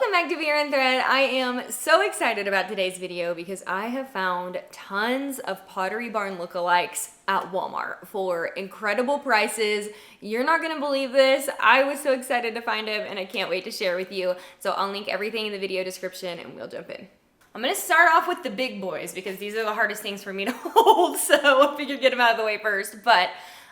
Welcome back to Beer and Thread. I am so excited about today's video because I have found tons of Pottery Barn lookalikes at Walmart for incredible prices. You're not gonna believe this. I was so excited to find them and I can't wait to share with you. So I'll link everything in the video description and we'll jump in. I'm gonna start off with the big boys because these are the hardest things for me to hold, so I figured get them out of the way first. But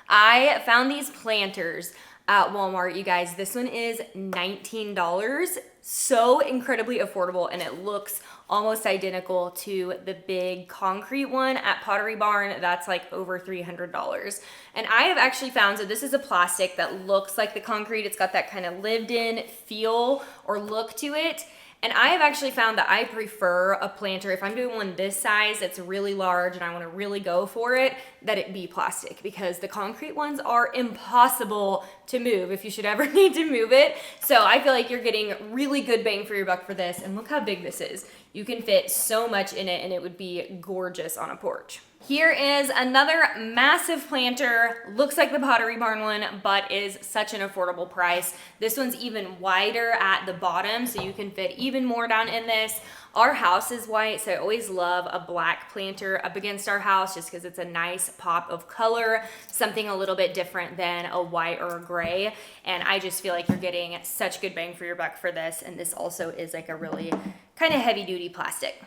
I found these planters at Walmart, you guys. This one is $19. So incredibly affordable, and it looks almost identical to the big concrete one at Pottery Barn. That's like over $300. And I have actually found, so this is a plastic that looks like the concrete. It's got that kind of lived in feel or look to it. And I have actually found that I prefer a planter, if I'm doing one this size that's really large and I want to really go for it, that it be plastic, because the concrete ones are impossible to move if you should ever need to move it. So I feel like you're getting really good bang for your buck for this. And look how big this is. You can fit so much in it and it would be gorgeous on a porch. Here is another massive planter. Looks like the Pottery Barn one, but is such an affordable price. This one's even wider at the bottom, so you can fit even more down in this. Our house is white, so I always love a black planter up against our house just because it's a nice pop of color, something a little bit different than a white or a gray. And I just feel like you're getting such good bang for your buck for this. And this also is like a really kind of heavy duty plastic.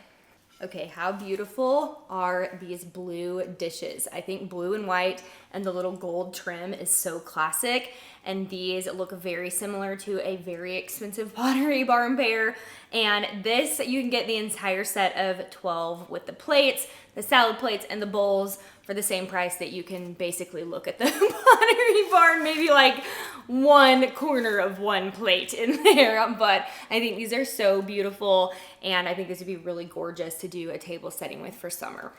Okay, how beautiful are these blue dishes? I think blue and white and the little gold trim is so classic. And these look very similar to a very expensive Pottery Barn pair. And this, you can get the entire set of 12 with the plates, the salad plates, and the bowls for the same price that you can basically look at the Pottery Barn, maybe like one corner of one plate in there. But I think these are so beautiful, and I think this would be really gorgeous to do a table setting with for summer.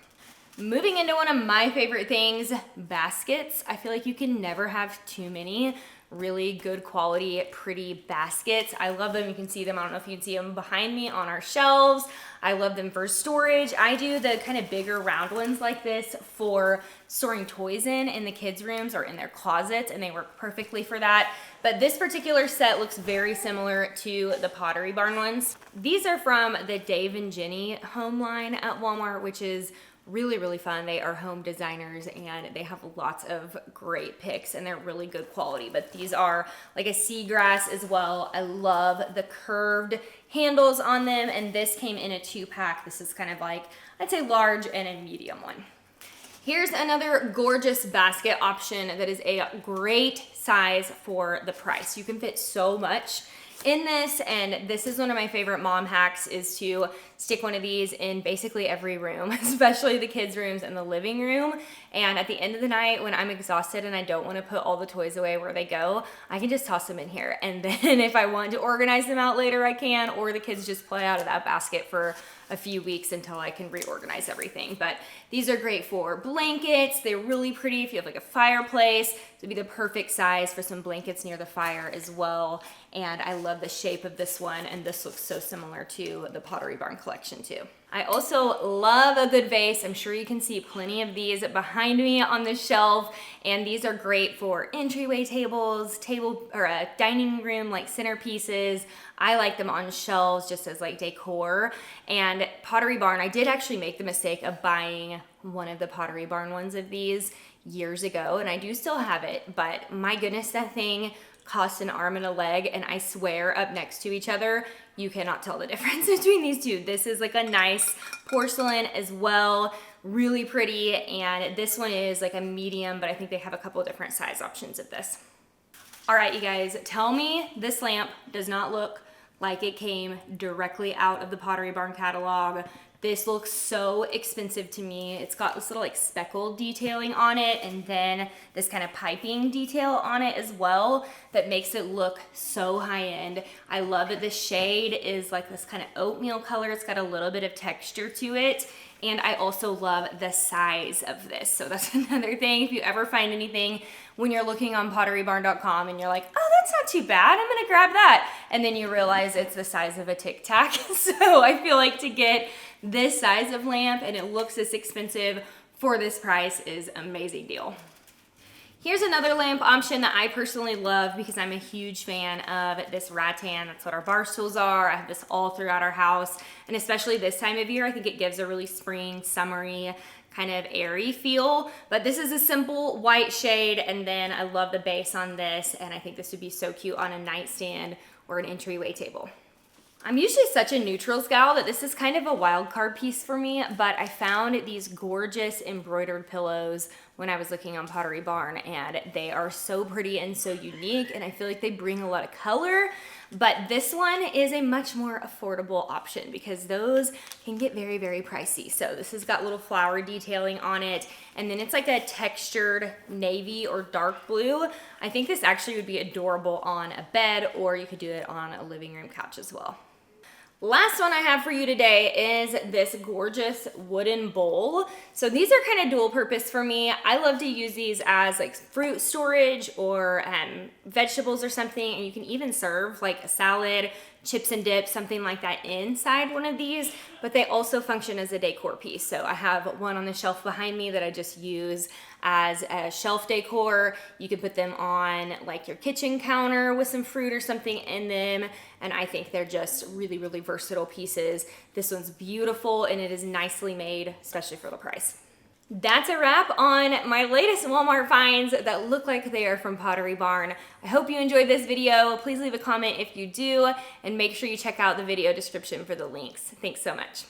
Moving into one of my favorite things, baskets. I feel like you can never have too many really good quality, pretty baskets. I love them. You can see them. I don't know if you can see them behind me on our shelves. I love them for storage. I do the kind of bigger round ones like this for storing toys in the kids' rooms or in their closets, and they work perfectly for that. But this particular set looks very similar to the Pottery Barn ones. These are from the Dave and Jenny home line at Walmart, which is really, really fun. They are home designers and they have lots of great picks and they're really good quality. But these are like a seagrass as well. I love the curved handles on them, and this came in a 2-pack. This is kind of like, I'd say large and a medium one. Here's another gorgeous basket option that is a great size for the price. You can fit so much in this, and this is one of my favorite mom hacks, is to stick one of these in basically every room, especially the kids' rooms and the living room. And at the end of the night, when I'm exhausted and I don't want to put all the toys away where they go, I can just toss them in here. And then if I want to organize them out later, I can, or the kids just play out of that basket for a few weeks until I can reorganize everything. But these are great for blankets. They're really pretty if you have like a fireplace. It'd be the perfect size for some blankets near the fire as well. And I love the shape of this one, and this looks so similar to the Pottery Barn collection too. I also love a good vase. I'm sure you can see plenty of these behind me on the shelf, and these are great for entryway tables, dining room like centerpieces. I like them on shelves just as like decor. And Pottery Barn, I did actually make the mistake of buying one of the Pottery Barn ones of these years ago, and I do still have it, but my goodness, that thing cost an arm and a leg, and I swear up next to each other, you cannot tell the difference between these two. This is like a nice porcelain as well, really pretty, and this one is like a medium, but I think they have a couple of different size options of this. All right, you guys, tell me this lamp does not look like it came directly out of the Pottery Barn catalog. This looks so expensive to me. It's got this little like speckled detailing on it, and then this kind of piping detail on it as well that makes it look so high end. I love that the shade is like this kind of oatmeal color. It's got a little bit of texture to it. And I also love the size of this. So that's another thing. If you ever find anything when you're looking on potterybarn.com and you're like, oh, that's not too bad, I'm gonna grab that. And then you realize it's the size of a Tic Tac. So I feel like to get this size of lamp and it looks this expensive for this price is an amazing deal. Here's another lamp option that I personally love because I'm a huge fan of this rattan. That's what our bar stools are. I have this all throughout our house, and especially this time of year, I think it gives a really spring, summery, kind of airy feel. But this is a simple white shade, and then I love the base on this, and I think this would be so cute on a nightstand or an entryway table. I'm usually such a neutrals gal that this is kind of a wild card piece for me, but I found these gorgeous embroidered pillows when I was looking on Pottery Barn, and they are so pretty and so unique, and I feel like they bring a lot of color. But this one is a much more affordable option because those can get very, very pricey. So this has got little flower detailing on it, and then it's like a textured navy or dark blue. I think this actually would be adorable on a bed, or you could do it on a living room couch as well. Last one I have for you today is this gorgeous wooden bowl. So these are kind of dual purpose for me. I love to use these as like fruit storage or vegetables or something, and you can even serve like a salad, chips and dip, something like that inside one of these, but they also function as a decor piece. So I have one on the shelf behind me that I just use as a shelf decor. You can put them on like your kitchen counter with some fruit or something in them, and I think they're just really, really versatile pieces. This one's beautiful and it is nicely made, especially for the price. That's a wrap on my latest Walmart finds that look like they are from Pottery Barn. I hope you enjoyed this video. Please leave a comment if you do, and make sure you check out the video description for the links. Thanks so much.